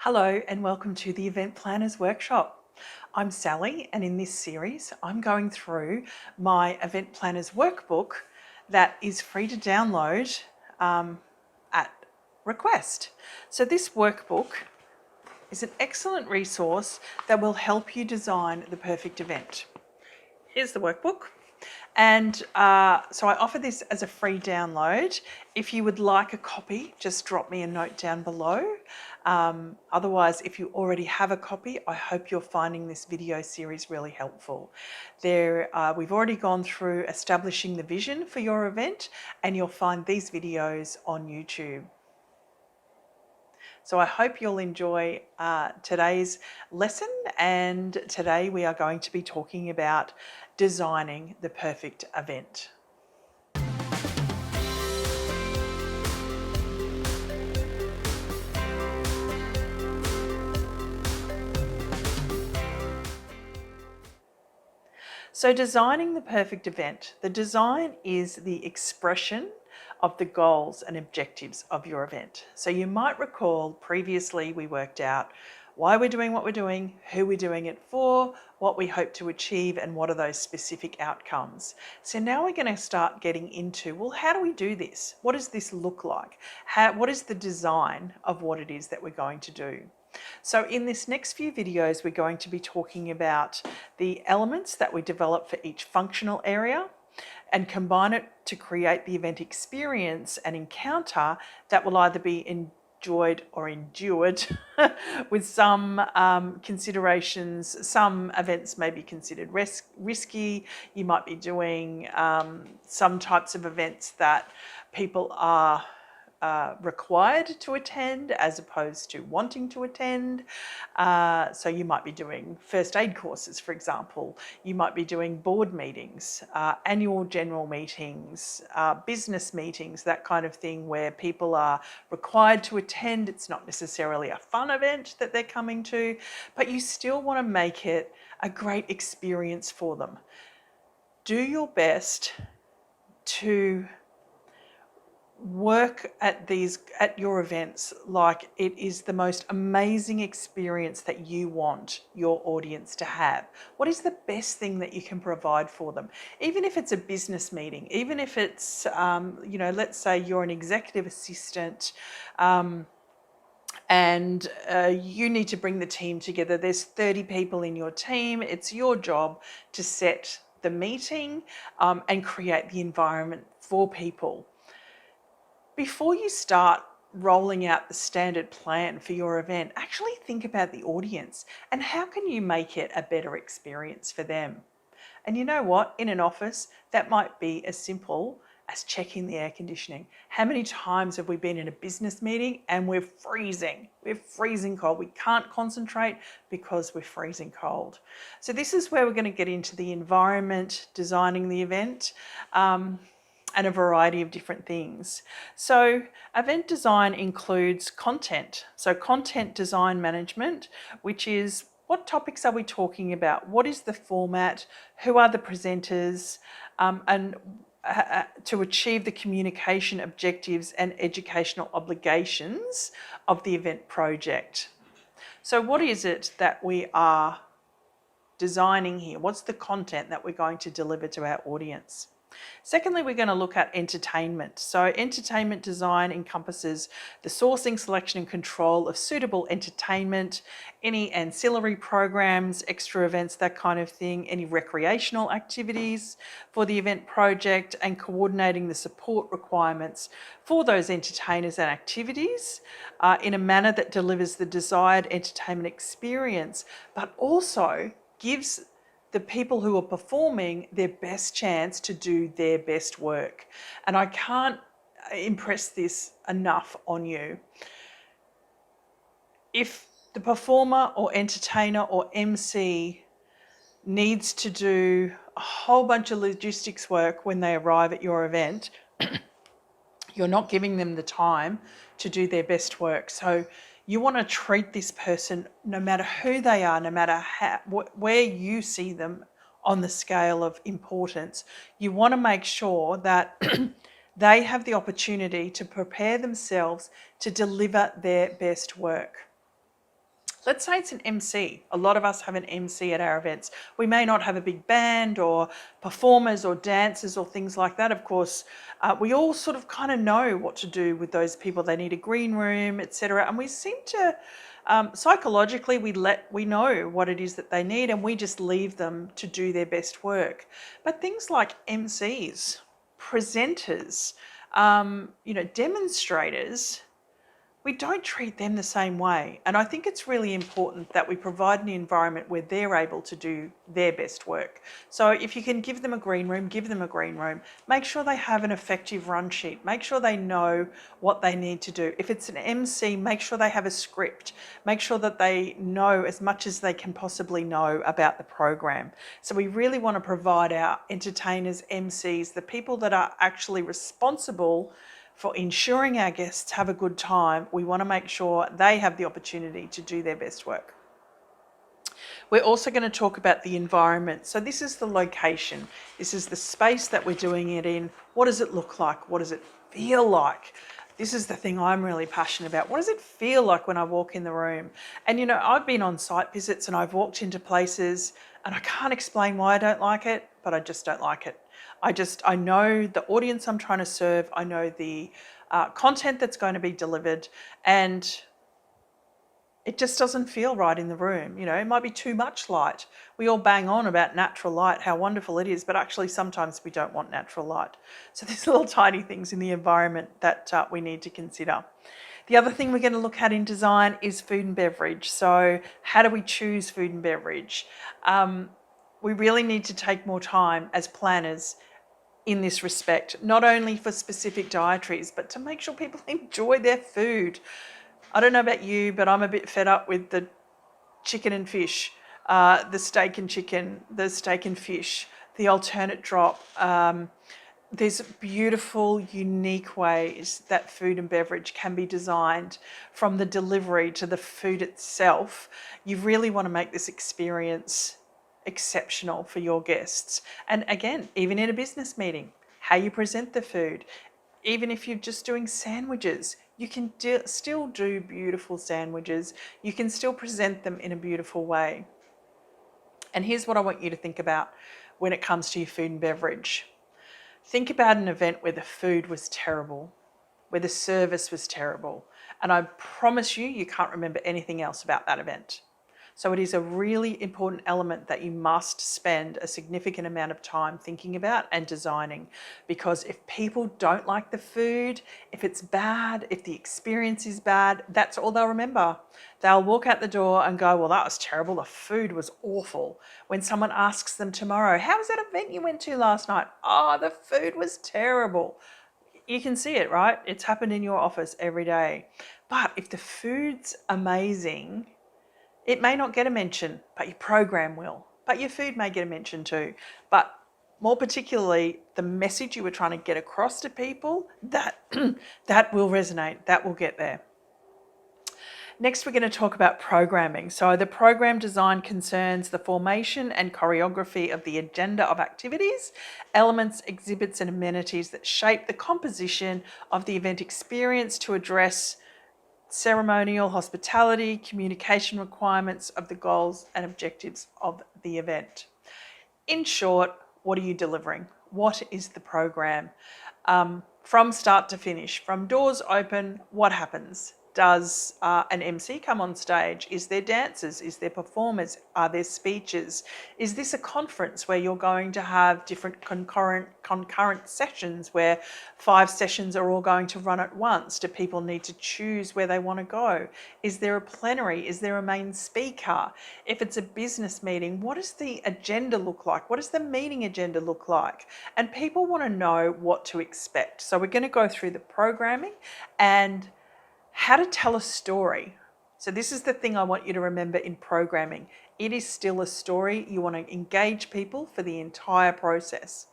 Hello and welcome to the Event Planners Workshop. I'm Sally, and in this series I'm going through my Event Planners Workbook that is free to download at request. So this workbook is an excellent resource that will help you design the perfect event. Here's the workbook. And so I offer this as a free download. If you would like a copy, just drop me a note down below. Otherwise, if you already have a copy, I hope you're finding this video series really helpful. We've already gone through establishing the vision for your event, and you'll find these videos on YouTube. So I hope you'll enjoy today's lesson, and today we are going to be talking about designing the perfect event. So designing the perfect event. The design is the expression of the goals and objectives of your event. So you might recall previously we worked out why we're doing what we're doing, who we're doing it for, what we hope to achieve, and what are those specific outcomes. So now we're going to start getting into, well, how do we do this? What does this look like? What is the design of what it is that we're going to do? So in this next few videos, we're going to be talking about the elements that we develop for each functional area and combine it to create the event experience and encounter that will either be enjoyed or endured with some considerations. Some events may be considered risky. You might be doing some types of events that people are required to attend as opposed to wanting to attend. So you might be doing first aid courses, for example. You might be doing board meetings, annual general meetings, business meetings, that kind of thing where people are required to attend. It's not necessarily a fun event that they're coming to, but you still want to make it a great experience for them. Do your best to work at your events like it is the most amazing experience that you want your audience to have. What is the best thing that you can provide for them? Even if it's a business meeting, even if it's, let's say you're an executive assistant, and you need to bring the team together. There's 30 people in your team. It's your job to set the meeting and create the environment for people. Before you start rolling out the standard plan for your event, actually think about the audience and how can you make it a better experience for them. And you know what? In an office, that might be as simple as checking the air conditioning. How many times have we been in a business meeting and we're freezing? We're freezing cold. We can't concentrate because we're freezing cold. So this is where we're going to get into the environment, designing the event, and a variety of different things. So event design includes content. So content design management, which is what topics are we talking about? What is the format? Who are the presenters? And to achieve the communication objectives and educational obligations of the event project. So what is it that we are designing here? What's the content that we're going to deliver to our audience? Secondly, we're going to look at entertainment. So entertainment design encompasses the sourcing, selection and control of suitable entertainment, any ancillary programs, extra events, that kind of thing, any recreational activities for the event project, and coordinating the support requirements for those entertainers and activities in a manner that delivers the desired entertainment experience, but also gives the people who are performing their best chance to do their best work. And I can't impress this enough on you. If the performer or entertainer or MC needs to do a whole bunch of logistics work when they arrive at your event, you're not giving them the time to do their best work. So you want to treat this person, no matter who they are, no matter where you see them on the scale of importance, you want to make sure that they have the opportunity to prepare themselves to deliver their best work. Let's say it's an MC. A lot of us have an MC at our events. We may not have a big band or performers or dancers or things like that. Of course, we all sort of kind of know what to do with those people. They need a green room, etc. And we seem to psychologically we know what it is that they need, and we just leave them to do their best work. But things like MCs, presenters, demonstrators, we don't treat them the same way. And I think it's really important that we provide an environment where they're able to do their best work. So if you can give them a green room, give them a green room. Make sure they have an effective run sheet. Make sure they know what they need to do. If it's an MC, make sure they have a script. Make sure that they know as much as they can possibly know about the program. So we really want to provide our entertainers, MCs, the people that are actually responsible for ensuring our guests have a good time. We want to make sure they have the opportunity to do their best work. We're also going to talk about the environment. So this is the location. This is the space that we're doing it in. What does it look like? What does it feel like? This is the thing I'm really passionate about. What does it feel like when I walk in the room? And I've been on site visits and I've walked into places and I can't explain why I don't like it, but I just don't like it. I know the audience I'm trying to serve. I know the content that's going to be delivered, and it just doesn't feel right in the room. It might be too much light. We all bang on about natural light, how wonderful it is, but actually sometimes we don't want natural light. So there's little tiny things in the environment that we need to consider. The other thing we're going to look at in design is food and beverage. So how do we choose food and beverage? We really need to take more time as planners in this respect, not only for specific dietaries, but to make sure people enjoy their food. I don't know about you, but I'm a bit fed up with the chicken and fish, the steak and chicken, the steak and fish, the alternate drop. There's beautiful, unique ways that food and beverage can be designed, from the delivery to the food itself. You really want to make this experience exceptional for your guests. And again, even in a business meeting, how you present the food, even if you're just doing sandwiches, you can still do beautiful sandwiches. You can still present them in a beautiful way. And here's what I want you to think about when it comes to your food and beverage. Think about an event where the food was terrible, where the service was terrible, and I promise you can't remember anything else about that event. So it is a really important element that you must spend a significant amount of time thinking about and designing, because if people don't like the food, if it's bad, if the experience is bad, that's all they'll remember. They'll walk out the door and go, well, that was terrible. The food was awful. When someone asks them tomorrow, how was that event you went to last night? Oh, the food was terrible. You can see it, right? It's happened in your office every day. But if the food's amazing, it may not get a mention, but your program will. But your food may get a mention too. But more particularly, the message you were trying to get across to people, that will resonate, that will get there. Next, we're going to talk about programming. So the program design concerns the formation and choreography of the agenda of activities, elements, exhibits, and amenities that shape the composition of the event experience to address ceremonial, hospitality, communication requirements of the goals and objectives of the event. In short, what are you delivering? What is the program? From start to finish, from doors open, what happens? Does an MC come on stage? Is there dancers? Is there performers? Are there speeches? Is this a conference where you're going to have different concurrent sessions where 5 sessions are all going to run at once? Do people need to choose where they want to go? Is there a plenary? Is there a main speaker? If it's a business meeting, what does the agenda look like? What does the meeting agenda look like? And people want to know what to expect. So we're going to go through the programming and how to tell a story. So this is the thing I want you to remember in programming. It is still a story. You want to engage people for the entire process.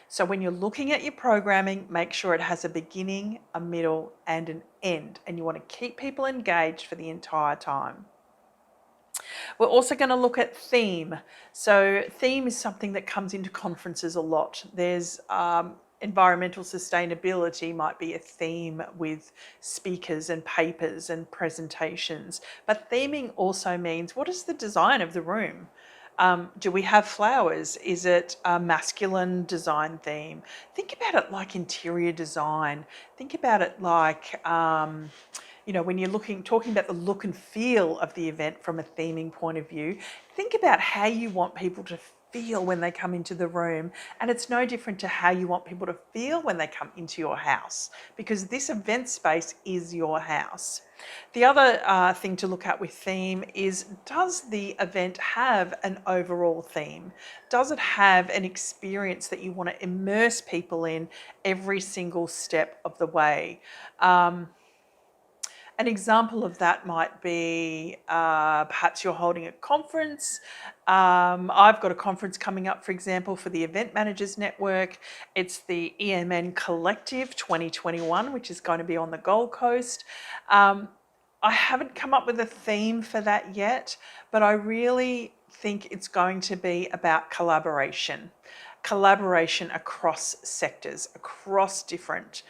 So when you're looking at your programming, make sure it has a beginning, a middle, and an end. And you want to keep people engaged for the entire time. We're also going to look at theme. So theme is something that comes into conferences a lot. There's environmental sustainability might be a theme with speakers and papers and presentations. But theming also means, what is the design of the room? Do we have flowers? Is it a masculine design theme? Think about it like interior design. Think about it like, when you're talking about the look and feel of the event from a theming point of view, think about how you want people to feel when they come into the room. And it's no different to how you want people to feel when they come into your house, because this event space is your house. The other thing to look at with theme is, does the event have an overall theme? Does it have an experience that you want to immerse people in every single step of the way? An example of that might be perhaps you're holding a conference. I've got a conference coming up, for example, for the Event Managers Network. It's the EMN Collective 2021, which is going to be on the Gold Coast. I haven't come up with a theme for that yet, but I really think it's going to be about collaboration across sectors, across different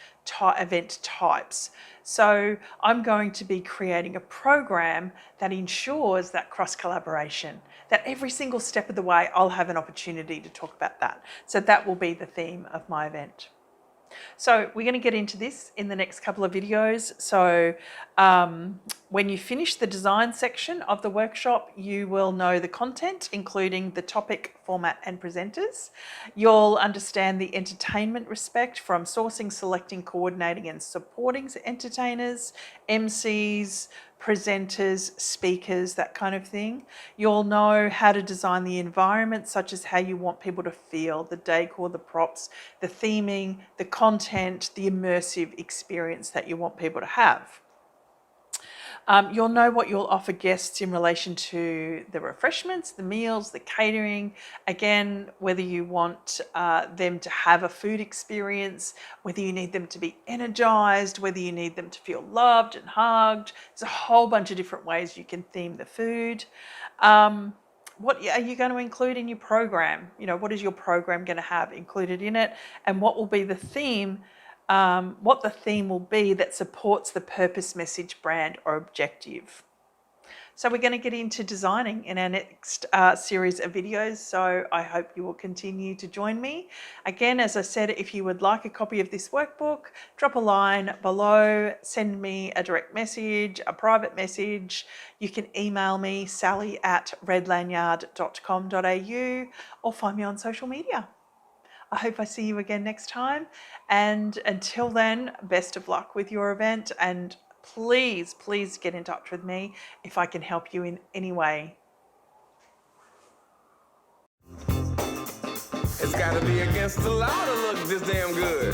event types. So I'm going to be creating a program that ensures that cross collaboration, that every single step of the way I'll have an opportunity to talk about that. So that will be the theme of my event. So we're going to get into this in the next couple of videos. So when you finish the design section of the workshop, you will know the content, including the topic, format and presenters. You'll understand the entertainment respect from sourcing, selecting, coordinating and supporting entertainers, MCs, presenters, speakers, that kind of thing. You'll know how to design the environment, such as how you want people to feel, the decor, the props, the theming, the content, the immersive experience that you want people to have. You'll know what you'll offer guests in relation to the refreshments, the meals, the catering. Again, whether you want them to have a food experience, whether you need them to be energized, whether you need them to feel loved and hugged. There's a whole bunch of different ways you can theme the food. What are you going to include in your program? What is your program going to have included in it? And what will be the theme? What the theme will be that supports the purpose, message, brand or objective. So we're going to get into designing in our next series of videos. So I hope you will continue to join me. Again, as I said, if you would like a copy of this workbook, drop a line below, send me a direct message, a private message. You can email me, sally@redlanyard.com.au, or find me on social media. I hope I see you again next time. And until then, best of luck with your event. And please, please get in touch with me if I can help you in any way. It's gotta be against the law to look this damn good.